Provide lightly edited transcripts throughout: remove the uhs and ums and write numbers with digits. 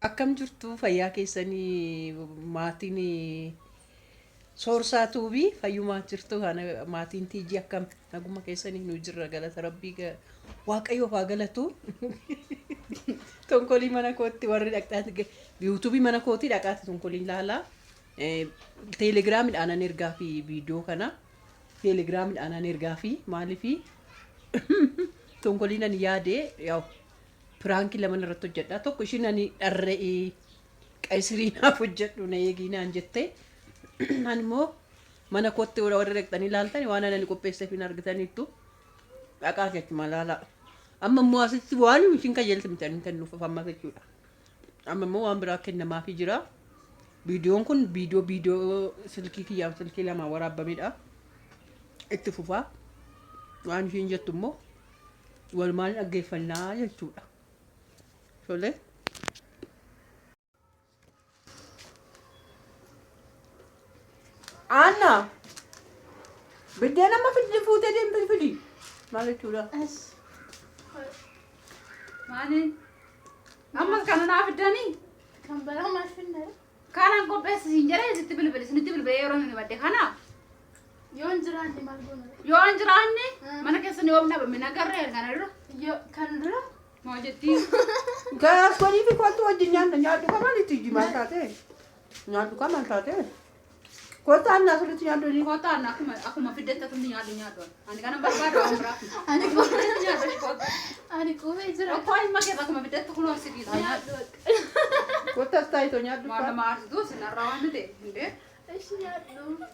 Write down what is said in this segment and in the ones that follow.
Akkam jirtu fayyaa keessanii maatiin soorsaa tuubii fayyumaa jirtu kana maatiin tiijii akkam naguma keessanii nu jirra galata rabbii waaqayyoof haa galatu. Tonkolii mana kootti warri dhaqxaati yuutuubii mana kootii dhaqaati tonkoliin laalaa. Teelegiraamiidhaan an ergaa fi viidiyoo kana teelegiraamiidhaan an ergaa fi maalii fi tonkoliin an yaade yaa'u. Piraanki lama irratti hojjedha. Tokko ishiin ani dharra'ee qaysiriinaaf hojjedhu na eeginaan jettee ani immoo mana kootti warri dhaqxanii ilaaltanii waan ani qopheesseef hin argitaniittu dhaqaa jechuudha laala. Amma immoo asitti waan ishiin kajeelte miti ani kennuuf afammas jechuudha. Amma immoo waan biraa kennamaafii jira. Viidiyoon kun viidiyoo silkii kiyyaan silkii lama waraabamedha. Itti fufaa waan ishiin jettu immoo walumaan dhaggeeffannaa jechuudha. Şöyle. Anna. Bedena ma fudi dem fudi. Male chura. Mane. Amma kana na fidani. Kan bara ma finna. Kana ko bes sinjare zitti bilbil siniti bilbil yoro ni badde kana. Yon jirani mal gona. Yon jirani mana kesani obna be minagarre kana ro. Yo kan dura. Mojetti. Gas ko ni fi ko to wajinyan na nyadu ka mali tiji maltate. Nyadu ka maltate. Ko ta na so ti nyadu ni. Ko ta na akuma fiddetta tun nyadu nyadu. Ani kana barbado amra. Ani ko Nyadu ko. ani ko be jira. Ko ai mageta akuma fiddetta kulo sigi. Ko ta sta ito nyadu Mana ka. mars do sinarrawan de. Inde. Esh yadu.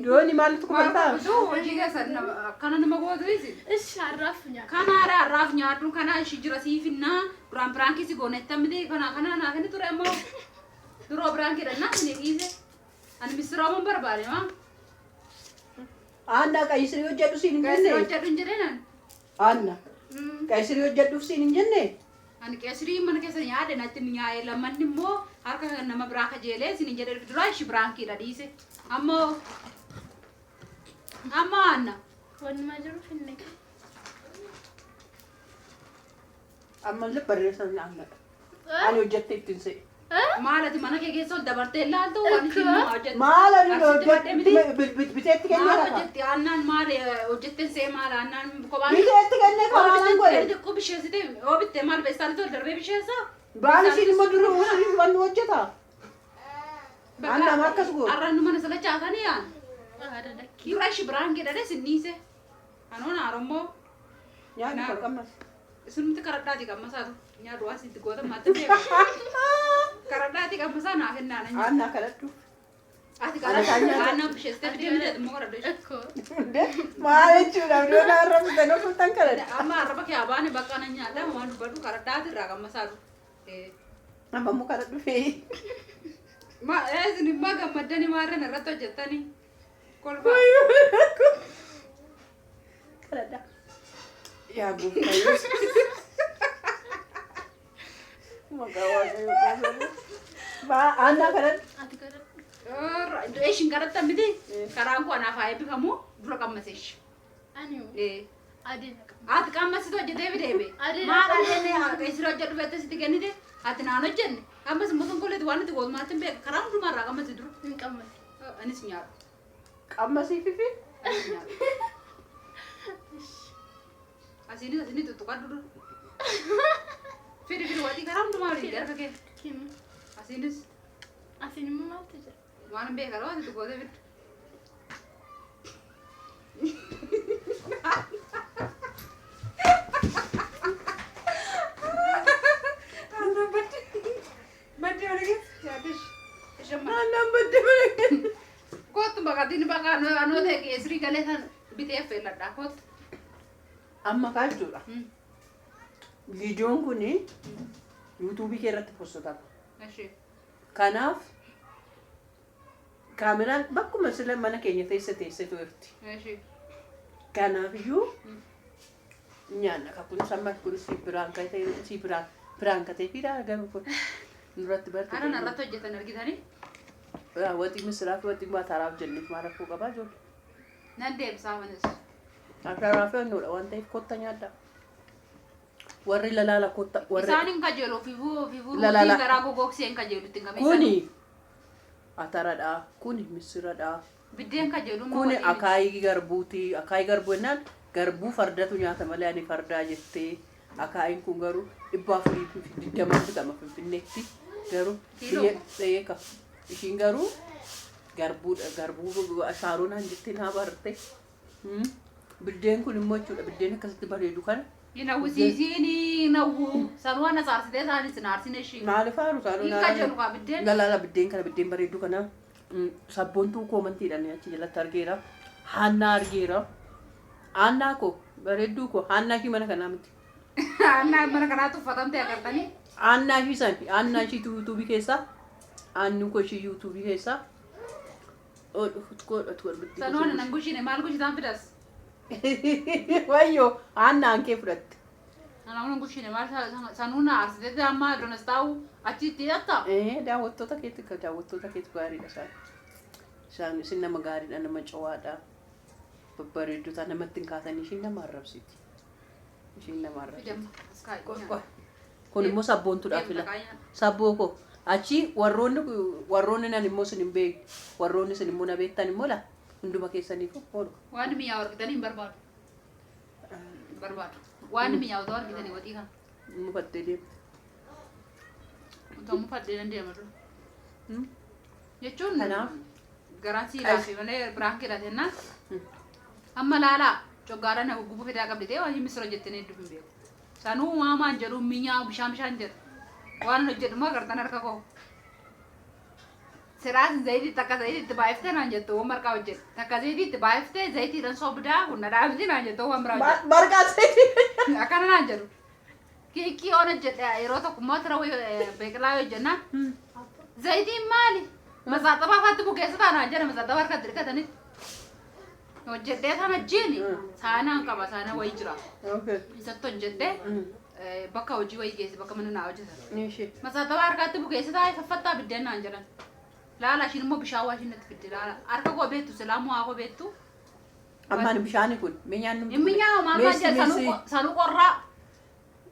Doni malit ko malta. Do hojiga sanna kana nama godu isi. Esh arrafnya. Kana ara arraf nyaatu kana shijira sifinna duran pranki si gonettamide kana na kana ture mo duro pranki danna ne gize an misra mon barbare ma Anna qaysiri hojjedhu siin hin kasi jenne. hojjadu injirenan Anna. Qaysiri hojjedhu siin hin jenne. an kesri man kesa yaade natti nyaay lamanni mo harka nama braka jele sin injire dura shi pranki da dise ammo anna Wan ma jiru finne. Amma le barreessan Anna. Ani hojjette ittiin se'e. maalati mana ke gesol dabarte laaltu wani sin ma hojjette Maala ni hojjette biteetti kennee maal lafa. hojjette annan maal hojjette see maal annan kophaan Biteetti kennee karaa godhe. ko bisheessite oo bitte maal beessaan tol darbee bisheessa Baal ishiin immoo dura wanni hojjeta. Anna ma akkas godhu. arrannu mana sala chaakanii yaan Ada dakki. dura ishi biraan gedhade sinniise anoon arommoo Nyaanni kan qammas. isunumti karadhaati qammasaatu nyaadhu waan sitti goota maatti beeku karadhaati qammasaa naa kennaana nyaadhu Anna kadhadhu. ati karadhaa aannan bisheessite deemite immoo karadhu Ekko. Maal jechuudha biyyoon arrabsan ofuutan kadhadha. amma arraba kee abaane baqqana nyaadha waan dubbadhu karadhaati irraa qammasaatu Amma immoo kadhadhu fe'ee. isin immoo gammaddanii maarreen irratti hojjettanii kolfaa Kadhadha. Yaa gooftaa. Maqaa waaqayyoo kaasanii. Anna kadhadhu. Ati kada. Iddoo ishiin kadhattan miti karaan kun anaaf haa eebbifamu dura qammaseeshi. Ani adi nak. Ati qammasitu hojjetee fideebe. Adii Maal adeemee qeessira hojjedhu fettee sitti kennite ati naan hojjenne ammas immoo tonkoleeti waan nuti gootumaatti hin beeku karaa hundumarraa qammasi dura. Min kammat. Anis nyaadhu. Qammasii fifi. Anis nyaadhu. Asinis tuttuqadhu dura. Fidi waatii karaa hundumaa waliin garga kee. Kim. Asinis Asin mo ma tija. waan hin beekara waan itti gootee fiddu. Badde waliin yaadish. Annan badde malee. Kootu baqatiin baqa anoo ta'e qeessirii galee san bitee feelladhaa kootu. Amma kaa jechuudha. Viidiyoon kun yuutuubii kee irratti postotama. Ashee. Kanaaf kaameraan bakkuma sila mana keenya teessee turti. Ashee. Kanaafiyyuu nyaanna ka kun sammas kun si biraan katee fi garuu kun nurratti barte. Haadha narratti hojjetan argitanii? Waxii misiraa fi waxii maataraaf jenneef maal rakkoo qabaa ijoollee. Nan deemsaa manis. Akaraafuu annuudha waan ta'eef kotta nyaadda. warri lalaala kotta warri Isaan hin kajeelu fi Lalala. garaa gogogsee hin kajeelu ittiin qabeessan. kuni ataradha kuni misiradha Biddeen kajeelu kuni akaayii garbuuti akaayii garbuu jennaan garbuu fardatu nyaata malee ani fardaa jettee akaayiin kun garuu 420 bitama Finfinneetti garuu Kiiloo? biyya eeka ishiin garuu garbuu ashaaroon jettee naa barte biddeen kun immoo jechuudha biddeen akkasitti bareedu kana Inawwisiisiin nawwu sanuu ana saarsitee isaanis hin aarsine ishii. maaliif haaru Hin kajeelu kaa biddeen. Galala biddeen kana biddeen bareedu kana sabboontuu koomantiidhaan achi jalatti argeera haannaa argeera haannaa koo bareedduu koo haannaa ishii mana kanaa miti Annaa mana kanaatti uffatamtee agartanii. haannaa ishii san haannaa ishii yuutuubii keessaa aannu koo ishii yuutuubii keessaa Sanuu ana nan gushine maal gushitaan fidas. wayyoo haannaan kee fudhatte Ana gushine maal sanuu na aarsitee amma donas taa'u achitti hidhatta. daawwattoota keetu gaariidha isaan isin nama gaariidha nama cawaadha babbareeddotaa namatti hin kaasanii ishiin nama arrabsiti ishiin nama arrabsiti kun immoo sabboontuudhaaf fila sabboo koo achi warroonni nan immoo sin hin beeku warroonni sin immoo na beektan immoo la hunduma keessaniif oolu Waan mi'aa argitanii hin barbaadu. Hin barbaadu. Waan mi'aa otoo argitanii waxii kana. mufattee deemte Otoo mufaddee nan deema dura. Jechuun Kanaaf? garaan siidhaa fi malee biraan kedhatennaan amma laalaa coggaara na gubbuu fidaa qabdi ta'e waan misira jettanii hedduu hin beeku. Sanuu maamaan jedhu mi'aa bishaan jedhu. Waan hojjedhu moo agartan harka koo. Siraas zayitii takka zayitii itti baay'iftee naan jettu waan marqaa hojjedhu. Takka zayitii itti baay'iftee zayitiidhaan sobdaa kunna dhaabdi naan jettu waan biraa hojjedhu. barqaasee Akkana naan jedhu. Kiikii oon hojjedhe yeroo tokko immoo tira beeqilaa hojjennaan. Zayitiin maali? Masaaxabaa faatti bukeessa taanaan jedha masaaxabaa harkatti hirkatanitti. Hojjedhee sana jiini saanaan qaba saana wayii jira. Isatti hojjedhee bakka hojii wayii geesse bakka mana naa hojjetan. Masaaxabaa harkatti bukeessa taa'ee faffattaa biddeen naan jedhan. Laala ishiin immoo bishaan waa ishiin natti fidde laala. Harka koo beektu silaa moo haa koo beektu. ammaan bishaani kun minyaan numti Inni nyaa maal jedha sanuu qorraa.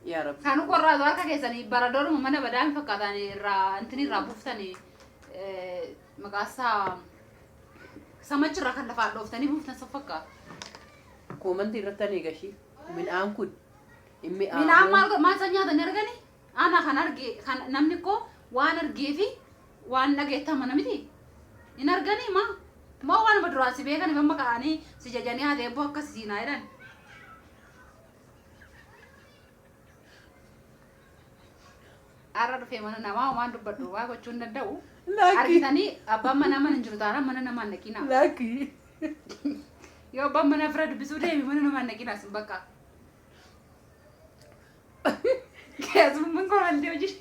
yaa rabbi Sanuu qorraa harka keessanii baradoodhuma mana badaa hin fakkaatan irraa intini irraa buuftanii maqaasaa samachirraa kan lafaa dhooftanii buuftan san fakkaata. koomantii irratti ani gashii midhaan kun Midhaan maal san nyaatanii arganii? Ana kan arge kan namni koo waan argee fi waan dhageettama namiti. Hin arganii moo waan baduraa si beekanii mamma ka'anii si jajanii haatee eebboo akkas siinaa jedhan. Har'a dhufee mana namaa waan dubbadhu waa gochuu hin danda'u. Argitanii abbaan manaa mana hin jiru taanaan mana namaa hin dhaqinaa. laakii Yoo abbaan manaa bira dubbisuu deemi mana namaa hin dhaqinaa sin bakka. Keessummaan koo malee hojii.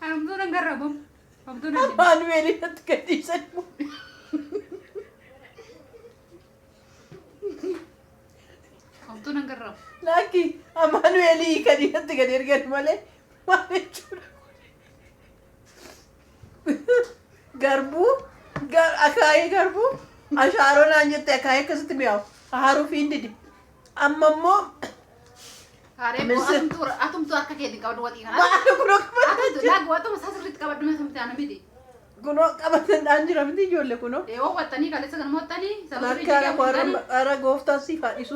Hamtuu nan garrabamu. Hamtuu nan deemu. ammaan weelirratti gadhiisan Hamtuu nan garrabamu. laakii ammaan weelii kadiirratti gadi ergan malee maal jechuudha garbuu akaayii garbuu ashaaroo naan jette akaayii akkasitti mi'aawu haaruu fi hin didi amma immoo Haaree boo atumtuu harka keetiin qabadu waxii kana. maal kunoo Atumtuu laga waxuma isaa sirriitti qabadhu mee samti ana miti. kunoo qabatanii jira miti ijoollee kunoo Yoo wattanii kaleessa kan mottanii lakkaan ara gooftaan siif haadhisu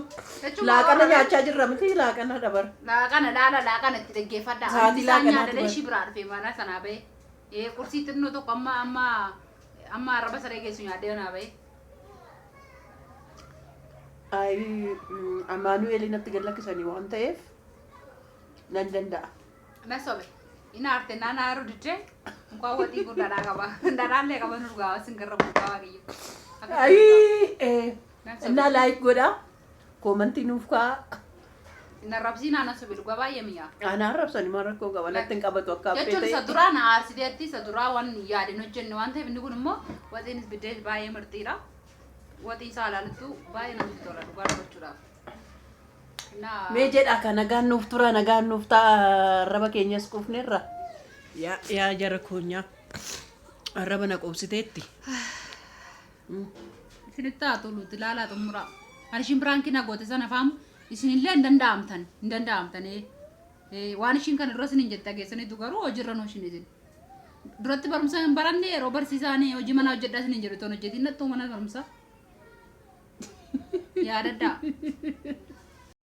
laaqana nyaachaa jirra miti laaqana dabara Laaqana laaqana itti dhaggeeffadha. Sa'aatii Isaan laaqanaa nyaadalee turan. ishii biraa dhufee mana sanaa bahee. Qursii xinnoo tokko amma arraba saree geessu nyaadhee naa bahee. amaanu'eelii natti gallakkisanii waan ta'eef nan danda'a. Na sobe. Ina arte nana aru dite. Muka wati kun dada kaba. Dada le kaba nu gawa singkara muka wagi. Innaa laayik godhaa koomantii nuuf ka'a. Ina rabsi nana sobe luga baay'ee mi'a. Anaan rabsanii maal rakkoo qaba natti hin qabatu akka haphee Jechuun ta'e. isa duraa na aarsideetti isa duraa waan yaadin hojjenne waan ta'eef inni kun immoo waxiinis biddeen baay'ee mirtiidha. Waxii isaa ilaalattu baay'ee namatti tola dhugaa dubbachuudhaaf. Mee jedha ka nagaan nuuf tura nagaan nuuf ta'a arraba keenyas quufneerra. Yaa jara koonyaa arraba na quubsiteetti. Isinitti haa toluutti ilaalaa xumuraa. Ani shimbiraan kina goote sana faamu isinillee hin danda'amtan waan ishiin kan irra isin hin jette geessaniitu garuu hojiirra noo ishin isin duratti barumsa hin baranne yeroo barsiisaanii hojii manaa hojjedhaa isin hin jedhu toon hojjetiin nattuu mana barumsaa yaadaddaa